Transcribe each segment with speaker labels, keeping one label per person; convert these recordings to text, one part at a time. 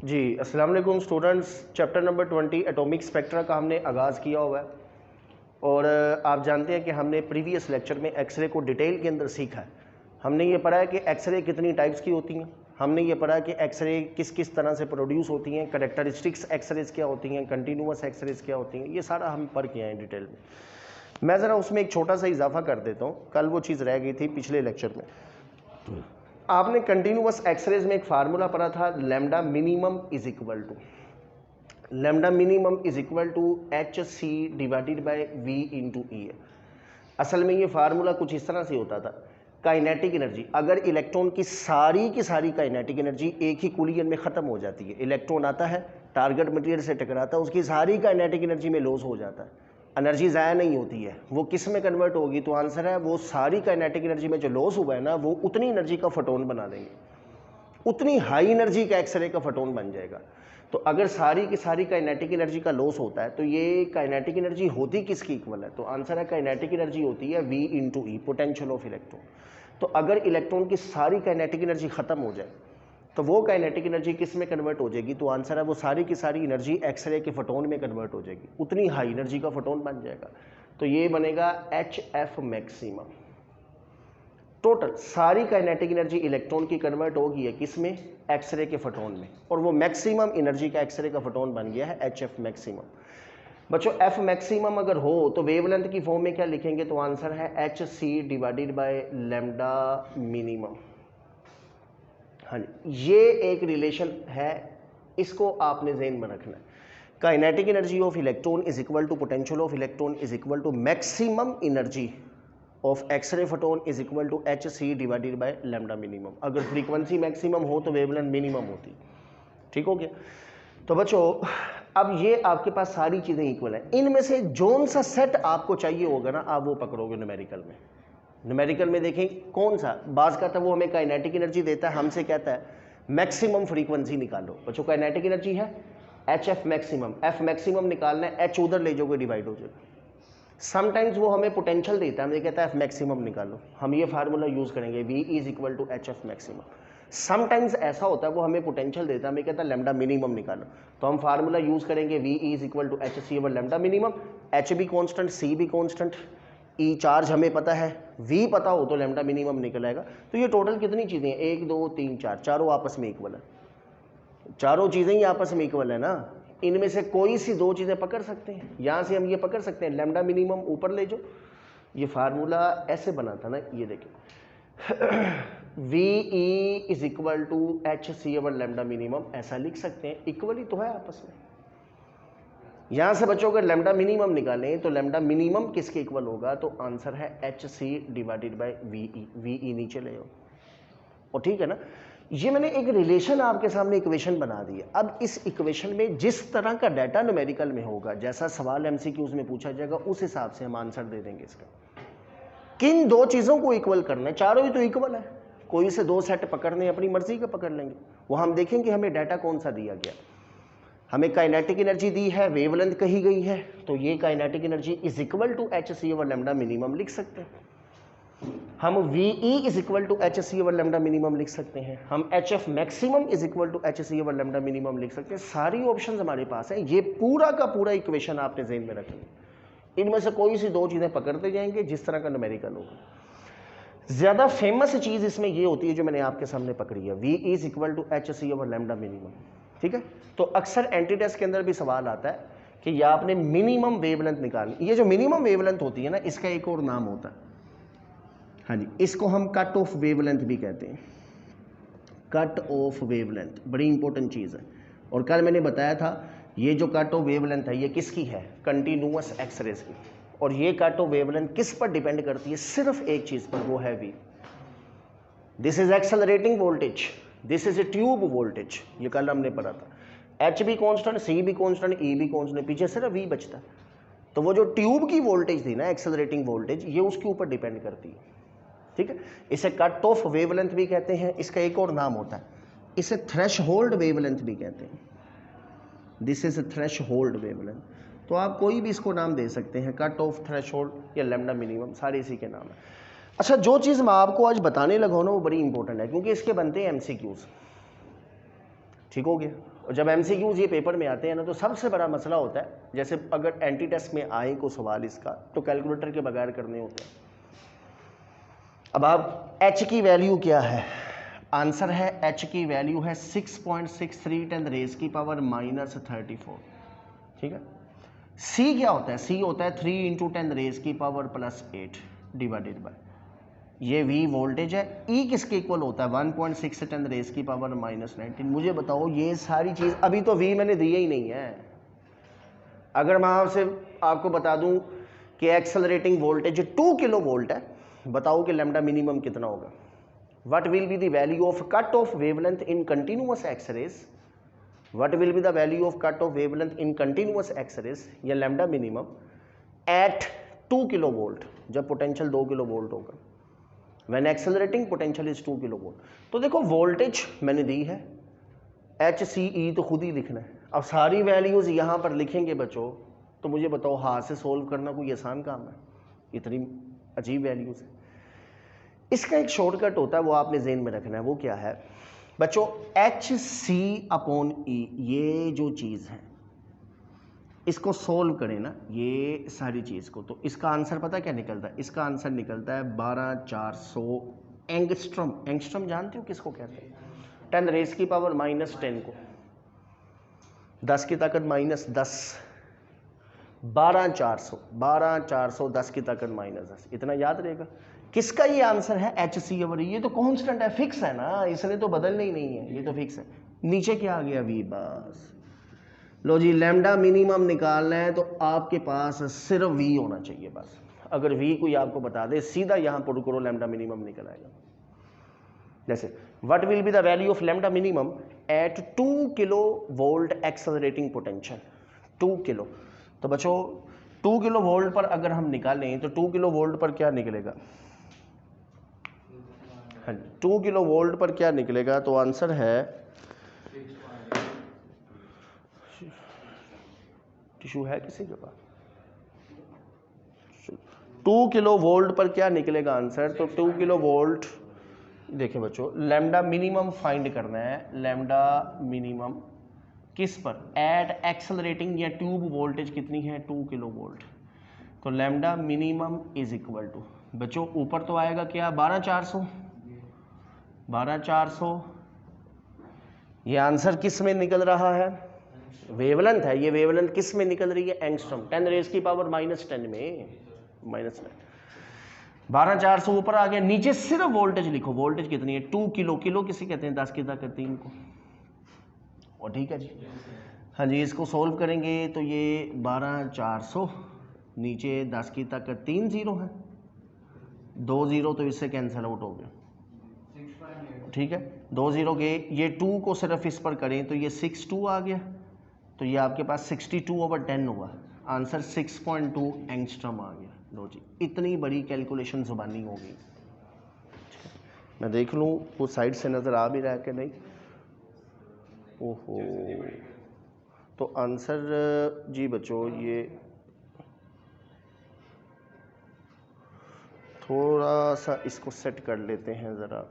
Speaker 1: जी अस्सलाम वालेकुम students, chapter number 20 atomic spectra का हमने आगाज़ किया हुआ है। और आप जानते हैं कि हमने प्रीवियस लेक्चर में एक्सरे को डिटेल के अंदर सीखा है। हमने ये पढ़ा है कि एक्सरे कितनी टाइप्स की होती हैं, हमने ये पढ़ा है कि एक्सरे किस किस तरह से प्रोड्यूस होती हैं, कैरेक्टरिस्टिक्स एक्सरेज क्या होती हैं, कंटिन्यूस एक्सरेज क्या होती हैं, ये सारा हम पढ़ के आए हैं डिटेल में। मैं ज़रा उसमें एक छोटा सा इजाफा कर देता हूँ, कल वो चीज़ रह गई थी पिछले लेक्चर में। आपने कंटिन्यूस एक्सरेज में एक फार्मूला पढ़ा था, lambda minimum is equal to H C divided by V into E है। असल में ये फार्मूला कुछ इस तरह से होता था, काइनेटिक एनर्जी, अगर इलेक्ट्रॉन की सारी काइनेटिक एनर्जी एक ही कुलियन में ख़त्म हो जाती है, इलेक्ट्रॉन आता है टारगेट मटेरियल से टकराता है, उसकी सारी काइनेटिक एनर्जी में लॉस हो जाता है, एनर्जी ज़ाया नहीं होती है, वो किस में कन्वर्ट होगी? तो आंसर है वो सारी काइनेटिक एनर्जी में जो लॉस हुआ है ना, वो उतनी एनर्जी का फोटोन बना देंगे, उतनी हाई एनर्जी का एक्सरे का फोटोन बन जाएगा। तो अगर सारी की सारी काइनेटिक एनर्जी का लॉस होता है तो ये काइनेटिक एनर्जी होती किसकी इक्वल है? तो आंसर है काइनेटिक एनर्जी होती है V into E, potential of electron. तो अगर इलेक्ट्रॉन की सारी काइनेटिक एनर्जी खत्म हो जाए तो वो काइनेटिक एनर्जी किस में कन्वर्ट हो जाएगी? तो आंसर है वो सारी की सारी एनर्जी एक्सरे के फोटोन में कन्वर्ट हो जाएगी, उतनी हाई एनर्जी का फोटोन बन जाएगा। तो ये बनेगा HF मैक्सिमम। टोटल सारी काइनेटिक एनर्जी इलेक्ट्रॉन की कन्वर्ट होगी है किस में? एक्सरे के फोटोन में, और वो मैक्सिमम एनर्जी का एक्सरे का फोटोन बन गया है HF मैक्सिमम। बच्चों F मैक्सिमम अगर हो तो वेवलेंथ की फॉर्म में क्या लिखेंगे? तो आंसर है HC divided by lambda minimum. हाँ जी, ये एक रिलेशन है, इसको आपने ज़हन में रखना है। Kinetic energy of electron is equal to potential of electron is equal to maximum energy of X ray photon is equal to HC divided by lambda minimum. अगर फ्रीक्वेंसी मैक्सिमम हो तो वेवलेंथ मिनिमम होती। ठीक हो गया? तो बच्चों अब ये आपके पास सारी चीज़ें इक्वल हैं, इनमें से जोन सा सेट आपको चाहिए होगा ना, आप वो पकड़ोगे न्यूमेरिकल में। न्यूमेरिकल में देखें कौन सा, बाज का था वो हमें काइनेटिक एनर्जी देता है, हमसे कहता है मैक्सिमम फ्रीक्वेंसी निकालो। बच्चों काइनेटिक एनर्जी है HF मैक्सिमम, F मैक्सिमम निकालना है, H उधर ले जाओगे डिवाइड हो जाएगा। समटाइम्स वो हमें पोटेंशियल देता है, हमें कहता है F मैक्सिमम निकालो, हम ये फार्मूला यूज़ करेंगे V is equal to HF maximum. Sometimes ऐसा होता है वो हमें पोटेंशियल देता है, हमें कहता है लैम्डा मिनिमम निकालो, तो हम फार्मूला यूज़ करेंगे V is equal to HC over lambda minimum. H भी कॉन्स्टेंट, C भी कॉन्स्टेंट, ई चार्ज हमें पता है, V पता हो तो लैम्डा मिनिमम निकल आएगा। तो ये टोटल कितनी चीज़ें हैं? 1 2 3 4, चारों आपस में इक्वल है, चारों चीज़ें ही आपस में इक्वल है ना। इनमें से कोई सी दो चीज़ें पकड़ सकते हैं, यहाँ से हम ये पकड़ सकते हैं लैम्डा मिनिमम ऊपर ले जाओ। ये फार्मूला ऐसे बना था ना, ये देखिए V E is equal to HC over lambda minimum, ऐसा लिख सकते हैं, इक्वल ही तो है आपस में। यहाँ से बच्चों अगर लैम्डा मिनिमम निकालें तो लैम्डा मिनिमम किसके इक्वल होगा? तो आंसर है HC डिवाइडेड बाय VE नीचे ले आओ, और ठीक है ना। ये मैंने एक रिलेशन आपके सामने इक्वेशन बना दी है। अब इस इक्वेशन में जिस तरह का डाटा न्यूमेरिकल में होगा, जैसा सवाल MCQs में पूछा जाएगा, उस हिसाब से हम आंसर दे देंगे इसका। किन दो चीज़ों को इक्वल करना है? चारों ही तो इक्वल है, कोई से दो सेट पकड़ने अपनी मर्जी का पकड़ लेंगे। वो हम देखेंगे हमें डाटा कौन सा दिया गया, हमें काइनेटिक एनर्जी दी है, वेवलेंथ कही गई है, तो ये kinetic energy is equal to HC over lambda minimum लिख सकते हैं। हम VE is equal to HC over lambda minimum लिख सकते हैं, हम HF maximum is equal to HC over lambda minimum लिख सकते हैं। सारी ऑप्शंस हमारे पास हैं, ये पूरा का पूरा इक्वेशन आपने ज़हन में रखना है। इनमें से कोई सी दो चीज़ें पकड़ते जाएंगे जिस तरह का न्यूमेरिकल होगा। ज़्यादा फेमस चीज़ इसमें ये होती है जो मैंने आपके सामने पकड़ी है, V is equal to HC over lambda minimum. ठीक है, तो अक्सर एंटी टेस्ट के अंदर भी सवाल आता है कि या आपने मिनिमम वेवलेंथ निकालनी। ये जो मिनिमम वेवलेंथ होती है ना, इसका एक और नाम होता है, हाँ जी, इसको हम कट ऑफ वेवलेंथ भी कहते हैं। कट ऑफ वेवलेंथ बड़ी इंपॉर्टेंट चीज़ है, और कल मैंने बताया था ये जो कट ऑफ वेवलेंथ है ये किसकी है? कंटिन्यूअस एक्सरेज की। और ये कट ऑफ वेवलेंथ किस पर डिपेंड करती है? सिर्फ एक चीज़ पर, वो है V। This is accelerating voltage, this is a tube voltage, ये कल हमने पढ़ा था। H भी कॉन्स्टेंट, C भी कॉन्स्टेंट, E भी कॉन्स्टेंट, पीछे सिर्फ V बचता है। तो वो जो ट्यूब की वोल्टेज थी ना, एक्सेलरेटिंग वोल्टेज, ये उसके ऊपर डिपेंड करती है। ठीक है, इसे कट ऑफ वेवलेंथ भी कहते हैं, इसका एक और नाम होता है, इसे थ्रेशहोल्ड वेवलेंथ भी कहते हैं। दिस इज थ्रेशहोल्ड वेवलेंथ, तो आप कोई भी इसको नाम दे सकते हैं, कट ऑफ, थ्रेशहोल्ड या लैम्डा मिनिमम, सारे इसी के नाम है। अच्छा, जो चीज़ मैं आपको आज बताने लगा हूं ना, वो बड़ी इंपॉर्टेंट है, क्योंकि इसके बनते हैं MCQs। ठीक हो गया? और जब एमसीक्यूज ये पेपर में आते हैं ना तो सबसे बड़ा मसला होता है, जैसे अगर एंटी टेस्ट में आए को सवाल इसका तो कैलकुलेटर के बगैर करने होते हैं। अब आप h की वैल्यू क्या है, आंसर है h की वैल्यू है 6.63 10 रेज़ की पावर -34, ठीक है। c क्या होता है, c होता है 3 इंटू 10 रेज़ की पावर +8 डिवाइडेड बाय ये v वोल्टेज है। e किसके इक्वल होता है 1.6 10 रेज़ की पावर -19। मुझे बताओ ये सारी चीज़, अभी तो v मैंने दिया ही नहीं है। अगर मैं आपको बता दूं कि एक्सेलरेटिंग वोल्टेज 2 किलो वोल्ट है, बताओ कि लैम्डा मिनिमम कितना होगा। What will be the value of cut off wavelength in continuous X-rays? What will be the value of cut off wavelength in continuous X-rays या lambda minimum at 2 kilo volt, जब potential 2 kilo volt होगा। When accelerating potential is 2 kilo volt. तो देखो voltage मैंने दी है, H सी ई तो खुद ही लिखना है। अब सारी वैल्यूज यहाँ पर लिखेंगे बच्चों, तो मुझे बताओ हाथ से सोल्व करना कोई आसान काम है? इतनी अजीब वैल्यूज है। इसका एक शॉर्टकट होता है, वो आपने ज़हन में रखना है। वो क्या है बच्चों, एच सी अपॉन ई, ये जो चीज़ है इसको सोल्व करें ना, ये सारी चीज़ को, तो इसका आंसर पता क्या निकलता है? इसका आंसर निकलता है 12400 एंगस्ट्रम। एंगस्ट्रम जानते हो किसको कहते हैं? 10 रेज़ की पावर -10 को 10 की ताकत -10, 12400 10 की ताकत -10, इतना याद रहेगा। किसका ये आंसर है? H C over. ये तो कांस्टेंट है, फिक्स है ना, इसने तो बदलना ही नहीं है, ये तो फिक्स है। नीचे क्या आ गया? वी। बस लो जी, लैम्डा मिनिमम निकालना है तो आपके पास सिर्फ वी होना चाहिए बस। अगर वी कोई आपको बता दे, सीधा यहाँ पर करो, लैम्डा मिनिमम निकल आएगा। जैसे what will be the value of lambda minimum at 2 kilo volt accelerating potential, 2 kilo. तो बच्चों 2 किलो वोल्ट पर अगर हम निकालें तो 2 किलो वोल्ट पर क्या निकलेगा? हाँ, 2 किलो वोल्ट पर क्या निकलेगा? तो आंसर है, टिश्यू है किसी के पास? 2 किलो वोल्ट पर क्या निकलेगा आंसर? तो 2 किलो वोल्ट, देखिए बच्चों लैम्डा मिनिमम फाइंड करना है। लैम्डा मिनिमम किस पर? एट एक्सेलरेटिंग या ट्यूब वोल्टेज कितनी है? 2 किलो वोल्ट। तो lambda minimum is equal to, बच्चों ऊपर तो आएगा क्या? 12400। 12400 ये आंसर किस में निकल रहा है? वेवलेंथ है। ये वेवलेंथ किस में निकल रही है? एंगस्ट्रम। 10 रेज़ की पावर -10 में, -9। 12400 ऊपर आ गया, नीचे सिर्फ वोल्टेज लिखो। वोल्टेज कितनी है? 2 किलो। किलो किसे कहते हैं? 10 की ताकत 3 को। और ठीक है जी, हाँ जी, इसको सोल्व करेंगे तो ये 12400 नीचे 10 की ताकत 3 जीरो है, 2 जीरो तो इससे कैंसिल आउट हो गया, ठीक है। 2 जीरो के ये 2 को सिर्फ इस पर करें तो ये 62 आ गया, तो ये आपके पास 62/10 हुआ। आंसर 6.2 एंगस्ट्रम आ गया। लो जी, इतनी बड़ी कैलकुलेशन जुबानी होगी। मैं देख लूँ वो साइड से नज़र आ भी रहा है कि नहीं। ओहो, तो आंसर जी बच्चों ये थोड़ा सा इसको सेट कर लेते हैं ज़रा।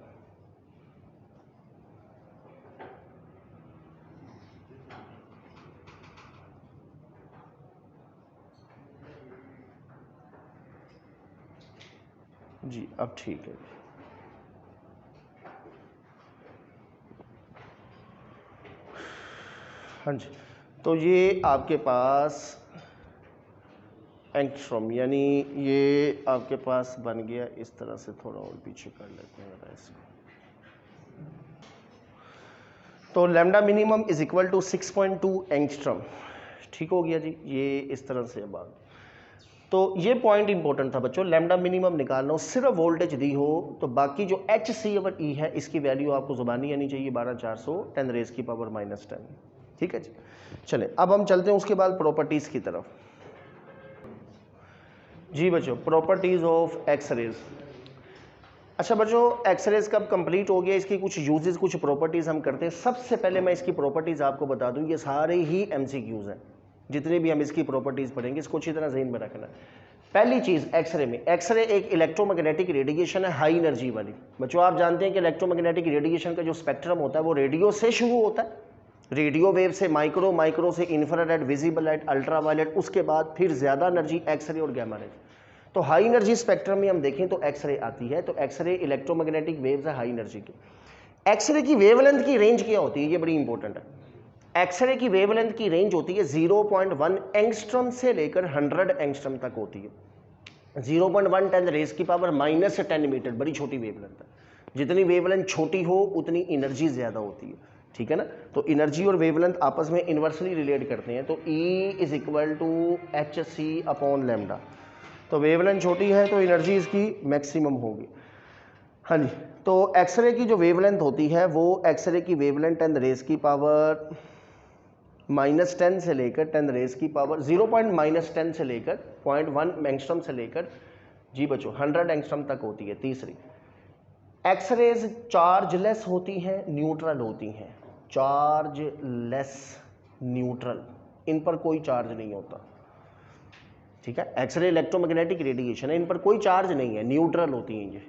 Speaker 1: जी अब ठीक है। हाँ जी, तो ये आपके पास एंगस्ट्रॉम, यानी ये आपके पास बन गया। इस तरह से थोड़ा और पीछे कर लेते हैं इसको। तो lambda minimum is equal to 6.2 angstrom, ठीक हो गया जी। ये इस तरह से बात, तो ये पॉइंट इंपॉर्टेंट था बच्चों। लैम्डा मिनिमम निकालना हो, सिर्फ वोल्टेज दी हो, तो बाकी जो एच सी ओवर ई है इसकी वैल्यू आपको जुबानी आनी चाहिए 12400 10 रेज़ की पावर -10, ठीक है जी। चलें अब हम चलते हैं उसके बाद प्रॉपर्टीज़ की तरफ। जी बच्चों, प्रॉपर्टीज़ ऑफ एक्सरेज। अच्छा बच्चों, एक्सरेज कब कंप्लीट हो गया, इसकी कुछ यूजेस, कुछ प्रॉपर्टीज़ हम करते हैं। सबसे पहले मैं इसकी प्रॉपर्टीज़ आपको बता दूं, ये सारे ही एमसीक्यूज़ हैं। जितने भी हम इसकी प्रॉपर्टीज़ पढ़ेंगे इसको अच्छी तरह ज़हन में रखना है। पहली चीज़, एक्सरे में, एक्सरे एक इलेक्ट्रोमैग्नेटिक रेडिएशन है, हाई एनर्जी वाली। बच्चों आप जानते हैं कि इलेक्ट्रोमैग्नेटिक रेडिएशन का जो स्पेक्ट्रम होता है वो रेडियो से शुरू होता है, रेडियो वेव से माइक्रो, माइक्रो से इंफ्रारेड, विजिबल लाइट, अल्ट्रावायलेट, उसके बाद फिर ज़्यादा एनर्जी एक्सरे और गैमा रेज। तो हाई एनर्जी स्पेक्ट्रम में हम देखें तो एक्सरे आती है, तो एक्सरे इलेक्ट्रोमैग्नेटिक वेव्स है हाई एनर्जी की। एक्सरे की वेवलेंथ की रेंज क्या होती है, ये बड़ी इंपॉर्टेंट है। एक्सरे की वेवलेंथ की रेंज होती है 0.1 एंगस्ट्रॉम से लेकर 100 एंगस्ट्रॉम तक होती है। 0.1 10⁻⁻10 मीटर, बड़ी छोटी वेवलेंथ है। जितनी वेवलेंथ छोटी हो उतनी एनर्जी ज़्यादा होती है, ठीक है ना। तो एनर्जी और वेवलेंथ आपस में इन्वर्सली रिलेट करते हैं। तो E = hc/λ। तो वेवलेंथ छोटी है तो एनर्जी इसकी मैक्सिमम होगी। हाँ जी, तो एक्सरे की जो वेवलेंथ होती है वो एक्सरे की वेवलेंथ 10⁻⁻10 से लेकर 10⁻⁻0.10 से लेकर 0.1 एंगस्ट्रॉम से लेकर जी बच्चों 100 एंगस्ट्रॉम तक होती है। तीसरी, एक्सरेज चार्जलेस होती हैं, न्यूट्रल होती हैं। चार्जलेस, न्यूट्रल, इन पर कोई चार्ज नहीं होता, ठीक है। एक्सरे इलेक्ट्रोमैग्नेटिक रेडिएशन है, इन पर कोई चार्ज नहीं है, न्यूट्रल होती हैं ये।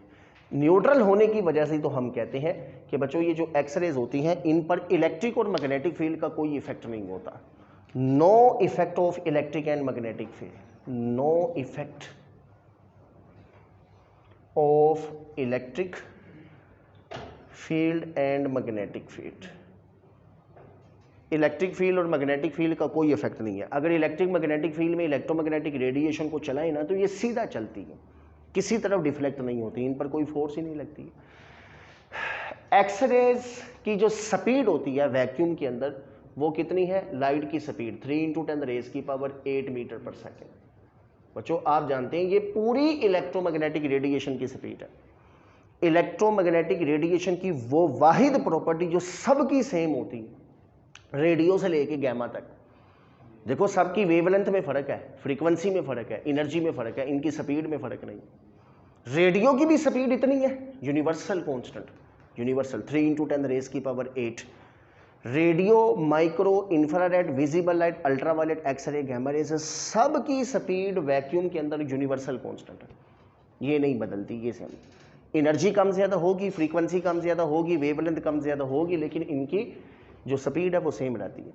Speaker 1: न्यूट्रल होने की वजह से तो हम कहते हैं कि बच्चों ये जो एक्सरेज होती हैं इन पर इलेक्ट्रिक और मैग्नेटिक फील्ड का कोई इफेक्ट नहीं होता। No effect of electric and magnetic field, no effect of electric field and magnetic field. Electric field और मैग्नेटिक फील्ड का कोई इफेक्ट नहीं है। अगर इलेक्ट्रिक मैग्नेटिक फील्ड में इलेक्ट्रोमैग्नेटिक रेडिएशन को चलाए ना तो ये सीधा चलती है, किसी तरफ डिफ्लेक्ट नहीं होती, इन पर कोई फोर्स ही नहीं लगती। एक्सरेज की जो स्पीड होती है वैक्यूम के अंदर वो कितनी है, लाइट की स्पीड 3 × 10⁸8 मीटर पर सेकेंड। बच्चों आप जानते हैं ये पूरी इलेक्ट्रोमैग्नेटिक रेडिएशन की स्पीड है। इलेक्ट्रोमैग्नेटिक रेडिएशन की वो वाहिद प्रॉपर्टी जो सबकी सेम होती है, रेडियो से लेके गैमा तक। देखो सबकी वेवलेंथ में फर्क है, फ्रीक्वेंसी में फर्क है, एनर्जी में फर्क है, इनकी स्पीड में फर्क नहीं। रेडियो की भी स्पीड इतनी है, universal constant, universal 3 × 10⁸8। Radio, micro, infrared, visible light, ultraviolet, X ray, gamma rays, सब की स्पीड वैक्यूम के अंदर यूनिवर्सल कांस्टेंट है, ये नहीं बदलती, ये सेम। एनर्जी कम ज़्यादा होगी, फ्रीक्वेंसी कम ज़्यादा होगी, वेवलेंथ कम ज़्यादा होगी, लेकिन इनकी जो स्पीड है वो सेम रहती है।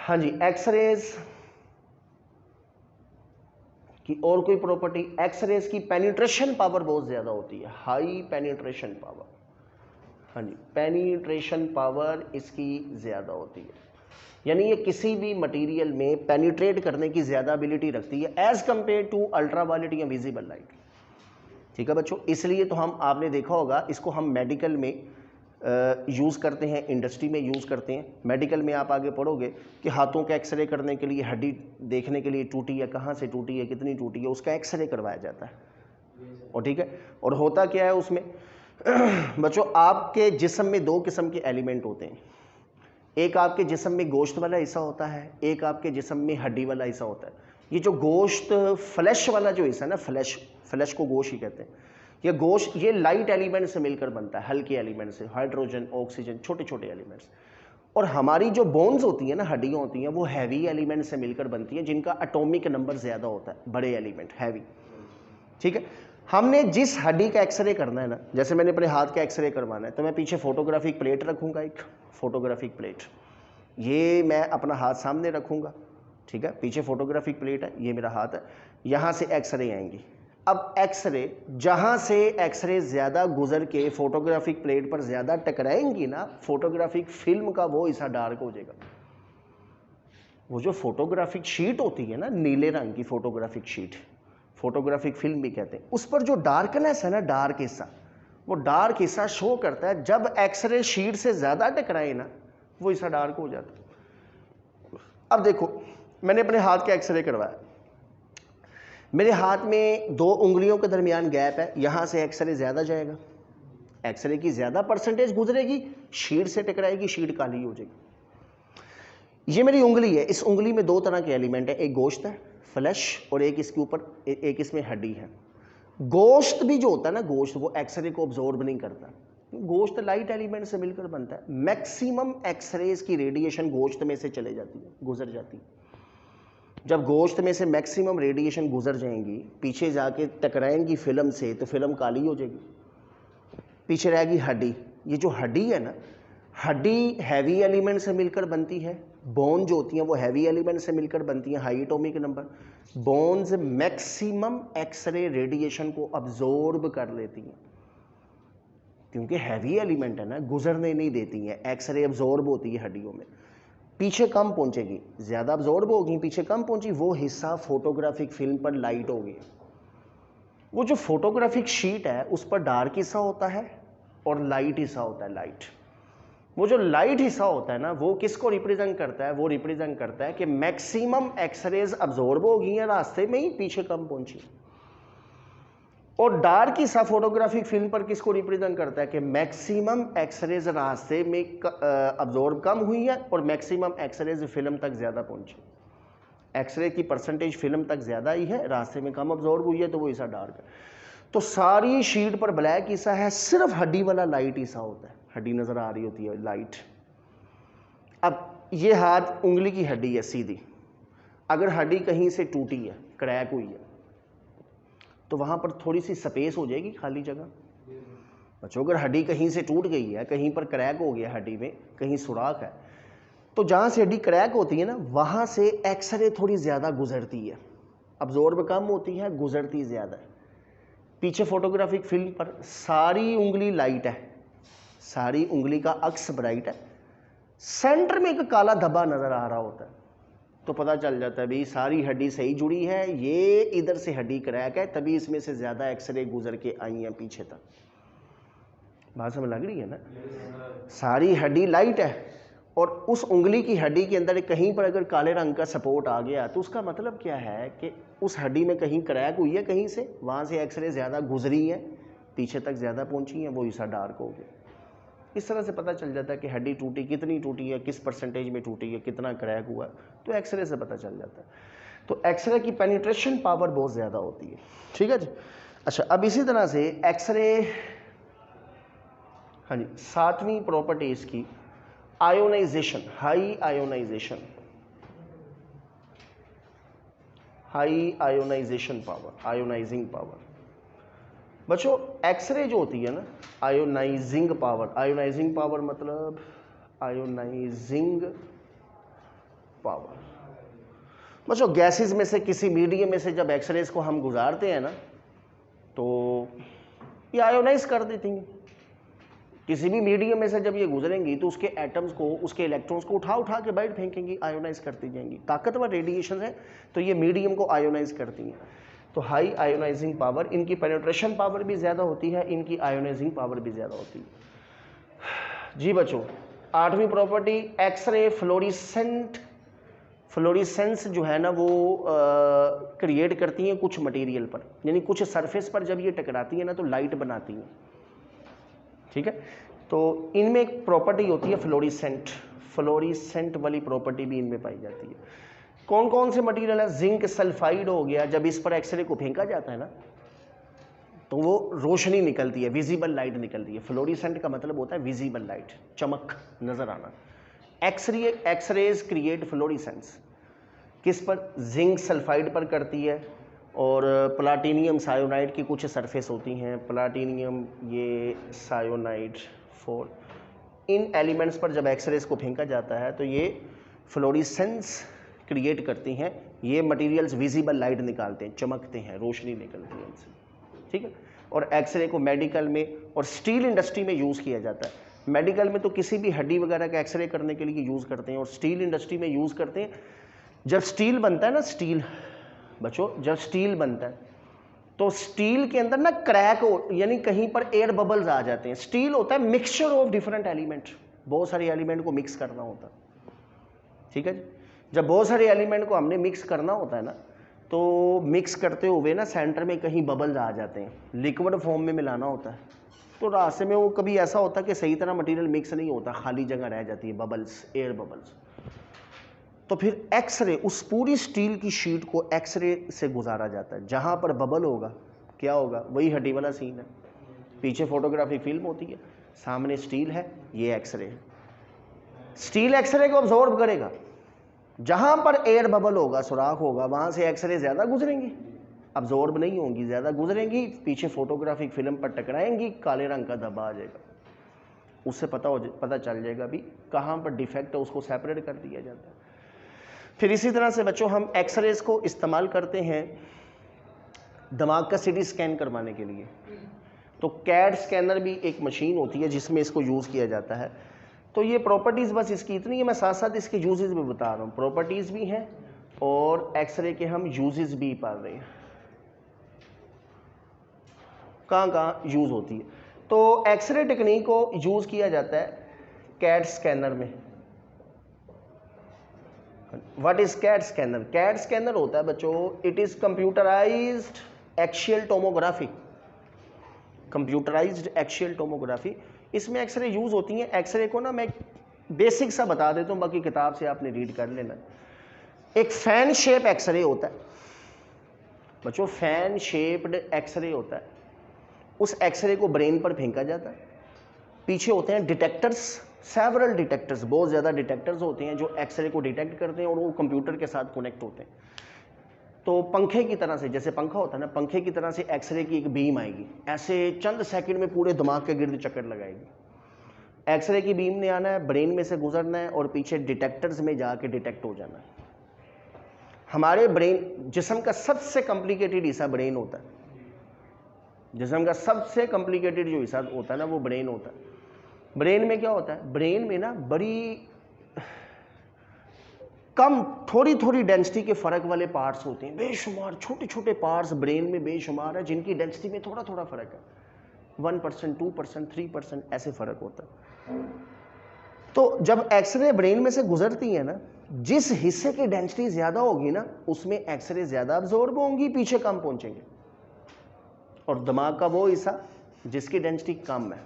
Speaker 1: हाँ जी, एक्सरेज की और कोई प्रॉपर्टी, एक्सरेज की पेनिट्रेशन पावर बहुत ज़्यादा होती है, हाई पेनिट्रेशन पावर। हाँ जी, पेनिट्रेशन पावर इसकी ज़्यादा होती है, यानी ये किसी भी मटेरियल में पेनिट्रेट करने की ज़्यादा एबिलिटी रखती है एज कंपेयर टू अल्ट्रावायलेट या विजिबल लाइट, ठीक है बच्चों। इसलिए तो हम, आपने देखा होगा, इसको हम मेडिकल में यूज़ करते हैं, इंडस्ट्री में यूज़ करते हैं। मेडिकल में आप आगे पढ़ोगे कि हाथों का एक्सरे करने के लिए, हड्डी देखने के लिए टूटी है, कहाँ से टूटी है, कितनी टूटी है, उसका एक्सरे करवाया जाता है। और ठीक है, और होता क्या है उसमें बच्चों, आपके जिस्म में दो किस्म के एलिमेंट होते हैं। एक आपके जिस्म में गोश्त वाला हिस्सा होता है, एक आपके जिस्म में हड्डी वाला हिस्सा होता है। ये जो गोश्त, फ्लैश वाला जो हिस्सा है ना, फ्लैश को गोश्त ही कहते हैं। ये गोश्त, ये लाइट एलिमेंट से मिलकर बनता है, हल्के एलिमेंट से, हाइड्रोजन, ऑक्सीजन, छोटे छोटे एलिमेंट्स। और हमारी जो बोन्स होती हैं ना, हड्डियाँ होती हैं, वो हैवी एलिमेंट से मिलकर बनती हैं, जिनका एटॉमिक नंबर ज़्यादा होता है, बड़े एलिमेंट, हैवी, ठीक है। हमने जिस हड्डी का एक्सरे करना है ना, जैसे मैंने अपने हाथ का एक्सरे करवाना है, तो मैं पीछे फोटोग्राफिक प्लेट रखूँगा, एक फोटोग्राफिक प्लेट, ये मैं अपना हाथ सामने रखूँगा, ठीक है, पीछे फोटोग्राफिक प्लेट है, ये मेरा हाथ है, यहाँ से एक्सरे आएंगी। अब एक्सरे, जहाँ से एक्सरे ज़्यादा गुजर के फोटोग्राफिक प्लेट पर ज़्यादा टकराएंगी ना, फोटोग्राफिक फिल्म का वो हिस्सा डार्क हो जाएगा। वो जो फोटोग्राफिक शीट होती है ना, नीले रंग की फोटोग्राफिक शीट, फोटोग्राफिक फिल्म भी कहते हैं, उस पर जो डार्कनेस है ना, डार्क हिस्सा, वो डार्क हिस्सा शो करता है। जब एक्सरे शीट से ज़्यादा टकराए ना, वो हिस्सा डार्क हो जाता है। अब देखो, मैंने अपने हाथ का एक्सरे करवाया, मेरे हाथ में 2 उंगलियों के दरमियान गैप है, यहाँ से एक्सरे ज़्यादा जाएगा, एक्सरे की ज़्यादा परसेंटेज गुजरेगी, शीट से टकराएगी, शीट काली हो जाएगी। ये मेरी उंगली है, इस उंगली में 2 तरह के एलिमेंट है, एक गोश्त है, फ्लैश, और एक इसके ऊपर, एक इसमें हड्डी है। गोश्त भी जो होता है ना, गोश्त, वो एक्सरे को ऑब्जॉर्ब नहीं करता, गोश्त लाइट एलिमेंट से मिलकर बनता है। मैक्सिमम एक्सरेज की रेडिएशन गोश्त में से चले जाती है, गुजर जाती है। जब गोश्त में से मैक्सिमम रेडिएशन गुजर जाएंगी, पीछे जाके टकराएंगी फिल्म से, तो फिल्म काली हो जाएगी, पीछे रहेगी हड्डी। ये जो हड्डी है ना, हड्डी हैवी एलिमेंट से मिलकर बनती है, बोन जो होती हैं वो हैवी एलिमेंट से मिलकर बनती हैं, high atomic number. Bones maximum X ray radiation को अब्जॉर्ब कर लेती हैं क्योंकि हैवी एलिमेंट है ना, गुजरने नहीं देती हैं, एक्सरे अब्जॉर्ब होती है हड्डियों में, पीछे कम पहुंचेगी, ज़्यादा अब्जॉर्ब होगी, पीछे कम पहुंची, वो हिस्सा फोटोग्राफिक फिल्म पर लाइट होगी। वो जो फोटोग्राफिक शीट है उस पर डार्क हिस्सा होता है और लाइट हिस्सा होता है, लाइट। वो जो लाइट हिस्सा होता है ना, वो किसको रिप्रेजेंट करता है? वो रिप्रेजेंट करता है कि मैक्सिमम एक्सरेज अब्जॉर्ब हो गई हैं रास्ते में ही, पीछे कम पहुंची। और डार्क हिस्सा फोटोग्राफिक फिल्म पर किसको रिप्रेजेंट करता है कि मैक्सिमम एक्सरेज रास्ते में अब्जॉर्ब कम हुई है और मैक्सिमम एक्सरेज फिल्म तक ज़्यादा पहुंची। एक्सरे की परसेंटेज फिल्म तक ज़्यादा ही है, रास्ते में कम अब्जॉर्ब हुई है, तो वो हिस्सा डार्क है। तो सारी शीट पर ब्लैक हिस्सा है, सिर्फ हड्डी वाला लाइट हिस्सा होता है, हड्डी नज़र आ रही होती है, लाइट। अब ये हाथ उंगली की हड्डी है सीधी, अगर हड्डी कहीं से टूटी है, क्रैक हुई है, तो वहाँ पर थोड़ी सी स्पेस हो जाएगी, खाली जगह। बच्चों अगर हड्डी कहीं से टूट गई है, कहीं पर क्रैक हो गया हड्डी में, कहीं सुराख है, तो जहाँ से हड्डी क्रैक होती है ना, वहाँ से एक्सरे थोड़ी ज़्यादा गुजरती है, अब्जॉर्ब कम होती है, गुजरती ज़्यादा है। पीछे फोटोग्राफिक फिल्म पर सारी उंगली लाइट है, सारी उंगली का अक्स ब्राइट है, सेंटर में एक काला धब्बा नज़र आ रहा होता है, तो पता चल जाता है भाई सारी हड्डी सही जुड़ी है, ये इधर से हड्डी क्रैक है, तभी इसमें से ज़्यादा एक्सरे गुजर के आई हैं पीछे तक। बात समझ लग रही है ना? सारी हड्डी लाइट है और उस उंगली की हड्डी के अंदर कहीं पर अगर काले रंग का सपोर्ट आ गया तो उसका मतलब क्या है कि उस हड्डी में कहीं क्रैक हुई है, कहीं से वहाँ से एक्सरे ज़्यादा गुजरी हैं, पीछे तक ज़्यादा पहुँची हैं, वो हिस्सा डार्क हो गया। इस तरह से पता चल जाता है कि हड्डी टूटी, कितनी टूटी है, किस परसेंटेज में टूटी है, कितना क्रैक हुआ, तो एक्सरे से पता चल जाता है। तो एक्सरे की पेनिट्रेशन पावर बहुत ज़्यादा होती है, ठीक है जी। अच्छा, अब इसी तरह से एक्सरे, हाँ जी, 7वीं प्रॉपर्टी इसकी ionisation, high ionisation, high ionisation power, ionising power. बच्चों एक्सरे जो होती है ना, आयोनाइजिंग पावर, आयोनाइजिंग पावर मतलब आयोनाइजिंग पावर। बच्चों गैसेस में से किसी मीडियम में से जब एक्सरेज को हम गुजारते हैं ना, तो ये आयोनाइज कर देती हैं। किसी भी मीडियम में से जब ये गुजरेंगी तो उसके एटम्स को, उसके इलेक्ट्रॉन्स को उठा उठा के बाहर फेंकेंगी, आयोनाइज करती जाएंगी। ताकतवर रेडिएशन है तो ये मीडियम को आयोनाइज करती हैं। तो हाई आयोनाइजिंग पावर, इनकी पेनिट्रेशन पावर भी ज़्यादा होती है, इनकी आयोनाइजिंग पावर भी ज़्यादा होती है। जी बच्चों, 8वीं प्रॉपर्टी एक्सरे फ्लोरिसेंट, फ्लोरिसेंस जो है ना वो क्रिएट करती हैं कुछ मटेरियल पर, यानी कुछ सरफेस पर जब ये टकराती है ना तो लाइट बनाती हैं, ठीक है। तो इनमें एक प्रॉपर्टी होती है फ्लोरिसेंट, फ्लोरिसेंट वाली प्रॉपर्टी भी इनमें पाई जाती है। कौन कौन से मटेरियल है? जिंक सल्फाइड हो गया, जब इस पर एक्सरे को फेंका जाता है ना तो वो रोशनी निकलती है, विजिबल लाइट निकलती है। फ्लोरिसेंट का मतलब होता है विजिबल लाइट, चमक, नजर आना। एक्सरेज क्रिएट फ्लोरिसेंस किस पर? जिंक सल्फाइड पर करती है, और प्लाटिनियम सायोनाइड की कुछ सरफेस होती हैं, प्लाटिनियम ये सायोनाइड 4, इन एलिमेंट्स पर जब एक्सरेज को फेंका जाता है तो ये फ्लोरिसेंस क्रिएट करती हैं। ये मटेरियल्स विजिबल लाइट निकालते हैं, चमकते हैं, रोशनी निकलती है इनसे, ठीक है। और एक्सरे को मेडिकल में और स्टील इंडस्ट्री में यूज़ किया जाता है। मेडिकल में तो किसी भी हड्डी वगैरह का एक्सरे करने के लिए यूज़ करते हैं, और स्टील इंडस्ट्री में यूज़ करते हैं। जब स्टील बनता है ना, स्टील बच्चों जब स्टील बनता है तो स्टील के अंदर ना क्रैक हो, यानी कहीं पर एयर बबल्स आ जाते हैं। स्टील होता है मिक्सचर ऑफ डिफरेंट एलिमेंट, बहुत सारे एलिमेंट को मिक्स करना होता है, ठीक है। जब बहुत सारे एलिमेंट को हमने मिक्स करना होता है ना, तो मिक्स करते हुए ना सेंटर में कहीं बबल्स आ जाते हैं, लिक्विड फॉर्म में मिलाना होता है, तो रास्ते में वो कभी ऐसा होता है कि सही तरह मटेरियल मिक्स नहीं होता, खाली जगह रह जाती है, बबल्स, एयर बबल्स। तो फिर एक्सरे, उस पूरी स्टील की शीट को एक्सरे से गुजारा जाता है। जहाँ पर बबल होगा क्या होगा? वही हड्डी वाला सीन है, पीछे फोटोग्राफी फिल्म होती है, सामने स्टील है, ये एक्सरे है। स्टील एक्सरे को अब्जॉर्ब करेगा, जहाँ पर एयर बबल होगा, सुराख होगा, वहाँ से एक्सरे ज़्यादा गुजरेंगी, अब्जॉर्ब नहीं होंगी, ज़्यादा गुजरेंगी, पीछे फोटोग्राफिक फिल्म पर टकराएंगी, काले रंग का धब्बा आ जाएगा। उससे पता चल जाएगा भी कहाँ पर डिफेक्ट है, उसको सेपरेट कर दिया जाता है। फिर इसी तरह से बच्चों हम एक्सरेज को इस्तेमाल करते हैं दिमाग का सीटी स्कैन करवाने के लिए। तो कैट स्कैनर भी एक मशीन होती है जिसमें इसको यूज़ किया जाता है। तो ये प्रॉपर्टीज़ बस इसकी इतनी है, मैं साथ साथ इसके यूजेस भी बता रहा हूँ। प्रॉपर्टीज़ भी हैं और एक्सरे के हम यूजेस भी पढ़ रहे हैं, कहाँ कहाँ यूज़ होती है। तो एक्सरे टेक्निक को यूज़ किया जाता है कैट स्कैनर में। What is CAT scanner? CAT scanner होता है बच्चों, it is computerised axial tomography. Computerised axial tomography, इसमें एक्सरे यूज होती हैं। एक्सरे को ना मैं बेसिक सा बता देता हूँ, बाकी किताब से आपने रीड कर लेना। एक फैन शेप एक्सरे होता है बच्चों, फैन शेप्ड एक्सरे होता है। उस एक्सरे को ब्रेन पर फेंका जाता है। पीछे होते हैं डिटेक्टर्स, सेवरल डिटेक्टर्स, बहुत ज़्यादा डिटेक्टर्स होते हैं जो एक्सरे को डिटेक्ट करते हैं और वो कंप्यूटर के साथ कनेक्ट होते हैं। तो पंखे की तरह से, जैसे पंखा होता है ना, पंखे की तरह से एक्सरे की एक बीम आएगी, ऐसे चंद सेकंड में पूरे दिमाग के गिर्द चक्कर लगाएगी। एक्सरे की बीम ने आना है, ब्रेन में से गुजरना है और पीछे डिटेक्टर्स में जाके डिटेक्ट हो जाना है। हमारे ब्रेन, जिस्म का सबसे कॉम्प्लिकेटेड हिस्सा ब्रेन होता है। जिस्म का सबसे कॉम्प्लिकेटेड जो हिस्सा होता है ना, वो ब्रेन होता है। ब्रेन में क्या होता है? ब्रेन में ना बड़ी कम, थोड़ी थोड़ी डेंसिटी के फर्क वाले पार्ट्स होते हैं, बेशुमार छोटे छोटे पार्ट्स ब्रेन में बेशुमार है, जिनकी डेंसिटी में थोड़ा थोड़ा फर्क है, 1%, 2%, 3% ऐसे फर्क होता है। तो जब एक्सरे ब्रेन में से गुजरती है ना, जिस हिस्से की डेंसिटी ज्यादा होगी ना, उसमें एक्सरे ज्यादा अब्जॉर्ब होंगी, पीछे कम पहुंचेंगे। और दिमाग का वो हिस्सा जिसकी डेंसिटी कम है,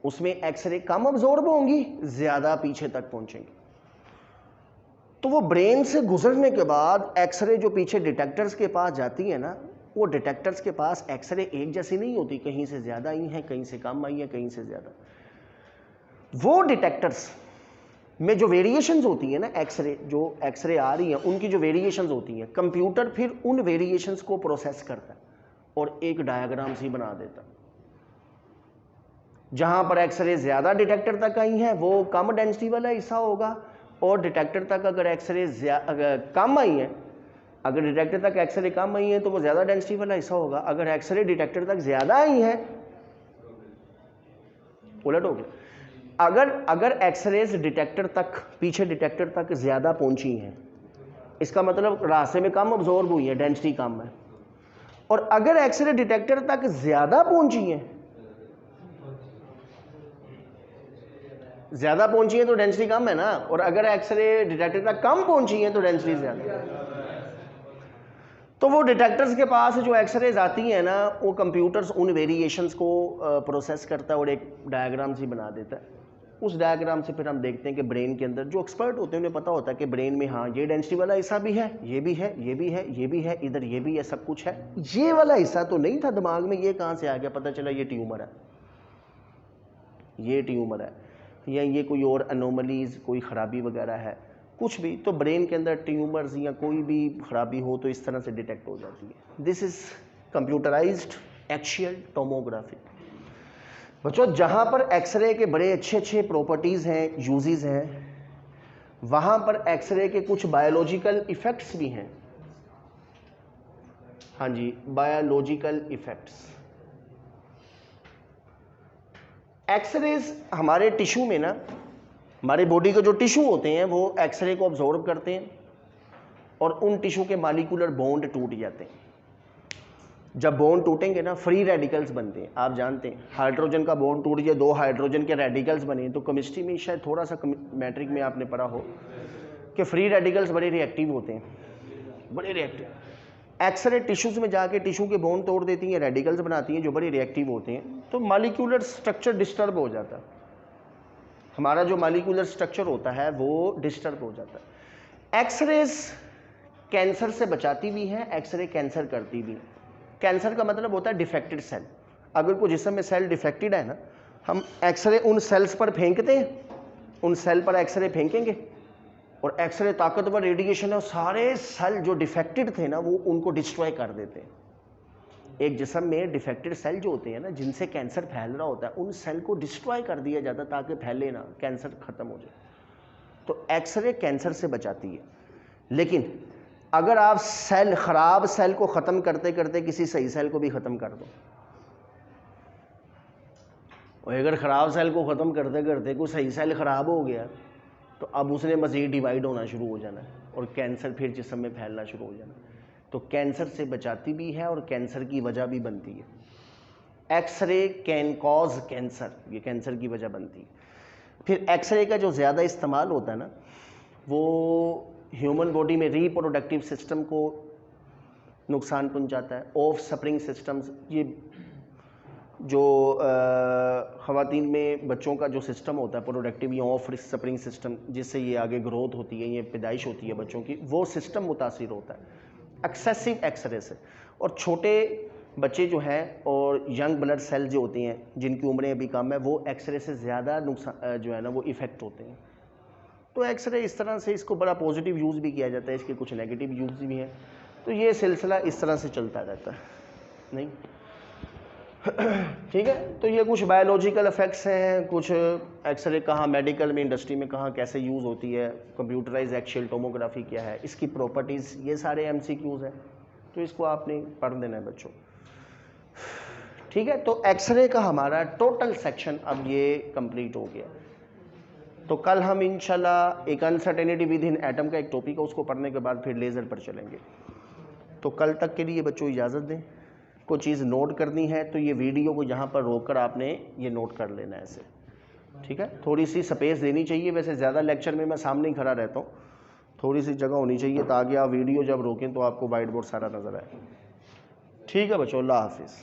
Speaker 1: उसमें एक्सरे कम अब्जॉर्ब होंगी, ज्यादा पीछे तक पहुंचेंगे। तो वो ब्रेन से गुजरने के बाद एक्सरे जो पीछे डिटेक्टर्स के पास जाती है ना, वो डिटेक्टर्स के पास एक्सरे एक जैसी नहीं होती, कहीं से ज्यादा आई है, कहीं से कम आई है, कहीं से ज्यादा। वो डिटेक्टर्स में जो वेरिएशंस होती है ना, एक्सरे जो एक्सरे आ रही है उनकी जो वेरिएशंस होती हैं, कंप्यूटर फिर उन वेरिएशंस को प्रोसेस करता है और एक डायग्राम सी बना देता है। जहां पर एक्सरे ज्यादा डिटेक्टर तक आई है वो कम डेंसिटी वाला हिस्सा होगा, और डिटेक्टर तक अगर एक्सरे कम आई है, अगर डिटेक्टर तक एक्सरे कम आई है तो वो ज्यादा डेंसिटी वाला हिस्सा होगा। अगर एक्सरे डिटेक्टर तक ज्यादा आई है, उलट हो गया। अगर एक्सरेज डिटेक्टर तक, पीछे डिटेक्टर तक ज्यादा पहुंची हैं, इसका मतलब रास्ते में कम अब्जॉर्ब हुई है, डेंसिटी कम है। और अगर एक्सरे डिटेक्टर तक ज्यादा पहुंची है, ज्यादा पहुंची है तो डेंसिटी कम है ना, और अगर एक्सरे डिटेक्टर तक कम पहुंची है तो डेंसिटी ज्यादा। तो वो डिटेक्टर्स के पास जो एक्सरेज आती हैं ना, वो कंप्यूटर्स उन वेरिएशंस को प्रोसेस करता है और एक डायग्राम सी बना देता है। उस डायग्राम से फिर हम देखते हैं कि ब्रेन के अंदर जो एक्सपर्ट होते हैं उन्हें पता होता है कि ब्रेन में हाँ ये डेंसिटी वाला हिस्सा भी है, ये भी है, ये भी है, ये भी है, इधर ये भी है, सब कुछ है। ये वाला हिस्सा तो नहीं था दिमाग में, ये कहाँ से आ गया? पता चला ये ट्यूमर है, ये ट्यूमर है, या ये कोई और एनोमलीज, कोई खराबी वगैरह है, कुछ भी। तो ब्रेन के अंदर ट्यूमर्स या कोई भी खराबी हो तो इस तरह से डिटेक्ट हो जाती है। This is computerised axial tomography. बच्चों, जहां पर एक्सरे के बड़े अच्छे अच्छे प्रॉपर्टीज हैं, यूजेस हैं, वहां पर एक्सरे के कुछ बायोलॉजिकल इफेक्ट्स भी हैं। हाँ जी, बायोलॉजिकल इफेक्ट्स। एक्सरेज हमारे टिश्यू में ना, हमारे बॉडी के जो टिश्यू होते हैं वो एक्सरे को ऑब्जॉर्व करते हैं और उन टिश्यू के मॉलिक्यूलर बॉन्ड टूट जाते हैं। जब बॉन्ड टूटेंगे ना, फ्री रेडिकल्स बनते हैं। आप जानते हैं हाइड्रोजन का बॉन्ड टूट गया, 2 हाइड्रोजन के रेडिकल्स बने। तो केमिस्ट्री में शायद थोड़ा सा मैट्रिक में आपने पढ़ा हो कि फ्री रेडिकल्स बड़े रिएक्टिव होते हैं, बड़े रिएक्टिव। एक्सरे टिश्यूज में जाके टिश्यू के बॉन्ड तोड़ देती हैं, रेडिकल्स बनाती हैं जो बड़े रिएक्टिव होते हैं, तो मॉलिक्यूलर स्ट्रक्चर डिस्टर्ब हो जाता है। हमारा जो मॉलिक्यूलर स्ट्रक्चर होता है वो डिस्टर्ब हो जाता है। एक्सरेज कैंसर से बचाती भी हैं, एक्सरे कैंसर करती भी। कैंसर का मतलब होता है डिफेक्टेड सेल। अगर कोई जिस्म में सेल डिफेक्टेड है ना, हम एक्सरे उन सेल्स पर फेंकते हैं, उन सेल पर एक्सरे फेंकेंगे और एक्सरे ताकतवर रेडिएशन है, सारे सेल जो डिफेक्टेड थे ना वो उनको डिस्ट्रॉय कर देते हैं। एक जिस्म में डिफेक्टेड सेल जो होते हैं ना, जिनसे कैंसर फैल रहा होता है, उन सेल को डिस्ट्रॉय कर दिया जाता है ताकि फैले ना, कैंसर ख़त्म हो जाए। तो एक्सरे कैंसर से बचाती है। लेकिन अगर आप ख़राब सेल को ख़त्म करते करते किसी सही सेल को भी ख़त्म कर दो, और अगर ख़राब सेल को ख़त्म करते करते कोई सही सेल ख़राब हो गया, तो अब उसने मज़ीद डिवाइड होना शुरू हो जाना है और कैंसर फिर जिस्म में फैलना शुरू हो जाना है। तो कैंसर से बचाती भी है और कैंसर की वजह भी बनती है। एक्सरे कैन कॉज कैंसर, ये कैंसर की वजह बनती है। फिर एक्सरे का जो ज़्यादा इस्तेमाल होता है ना, वो ह्यूमन बॉडी में रिप्रोडक्टिव सिस्टम को नुकसान पहुंचाता है। ऑफ स्प्रिंग सिस्टम्स, ये जो ख़वातीन में बच्चों का जो सिस्टम होता है प्रोडक्टिव या ऑफ स्प्रिंग सिस्टम, जिससे ये आगे ग्रोथ होती है, ये पैदाइश होती है बच्चों की, वो सिस्टम मुतासिर होता है एक्सेसिव एक्सरे से। और छोटे बच्चे जो हैं और यंग ब्लड सेल जो होती हैं, जिनकी उम्रें अभी कम है, वो एक्सरे से ज़्यादा नुकसान जो है ना वो इफ़ेक्ट होते हैं। तो एक्सरे इस तरह से इसको बड़ा पॉजिटिव यूज़ भी किया जाता है, इसके कुछ नेगेटिव यूज़ भी हैं। तो ये सिलसिला इस तरह से चलता रहता है, नहीं ठीक है। तो ये कुछ बायोलॉजिकल इफेक्ट्स हैं, कुछ एक्सरे कहाँ मेडिकल में, इंडस्ट्री में कहाँ कैसे यूज़ होती है, कंप्यूटराइज एक्शियल टोमोग्राफी क्या है, इसकी प्रॉपर्टीज़, ये सारे एमसीक्यूज़ हैं। तो इसको आपने पढ़ देना है बच्चों, ठीक है। तो एक्सरे का हमारा टोटल सेक्शन अब ये कंप्लीट हो गया। तो कल हम इंशाल्लाह एक अनसर्टेनिटी विद इन एटम का एक टॉपिक है, उसको पढ़ने के बाद फिर लेज़र पर चलेंगे। तो कल तक के लिए बच्चों इजाज़त दें। कोई चीज़ नोट करनी है तो ये वीडियो को यहाँ पर रोककर आपने ये नोट कर लेना है ऐसे, ठीक है। थोड़ी सी स्पेस देनी चाहिए, वैसे ज़्यादा लेक्चर में मैं सामने ही खड़ा रहता हूँ, थोड़ी सी जगह होनी चाहिए ताकि आप वीडियो जब रोकें तो आपको वाइट बोर्ड सारा नज़र आए। ठीक है बच्चों, अल्लाह हाफिज़।